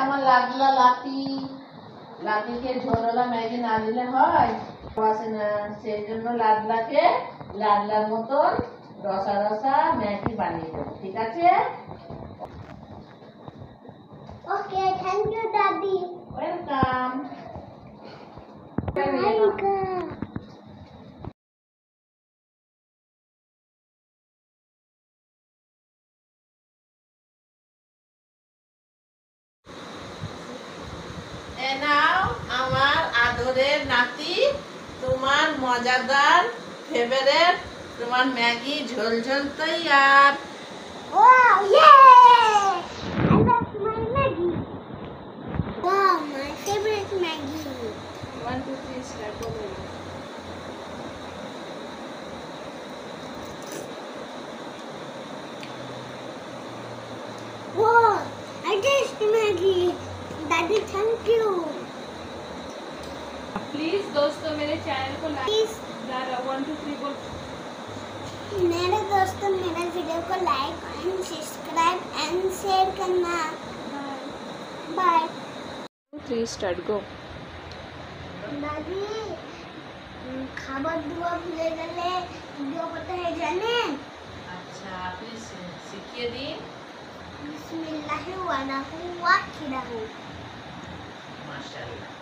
আমার লাডলা লাতি, লাতিকে ঝোলওয়ালা ম্যাগি না দিলে হয়? আসে না, সেই জন্য লাডলাকে লাডলার মতন রসা রসা ম্যাগি বানিয়ে দেবো, ঠিক আছে? ওকে, থ্যাংক ইউ দাদি। ওয়েলকাম। নাও আমার আদরের নাতি, তোমার মজাদার ফেভারিট তোমার ম্যাগি ঝোল ঝোল তৈয়ার। Wow, yay! I love my Maggie. Wow, my favorite Maggie. 1 2 3 start করো। Wow, I taste Maggie. Daddy, thank you. Please दोस्तों मेरे चैनल को Please, लाइक 1 2 3 बोल। मेरे दोस्तों मेरे वीडियो को like and subscribe and share करना। बाय। 3 स्टार्ट गो। दादी, খাবার দেওয়া ভুলে গেলে ভিডিও কোথায় জানেন? আচ্ছা, আপনি শিখিয়ে দিন। বিসমিল্লাহি ওয়া নাহু ওয়া কিরাহু। মাশাআল্লাহ।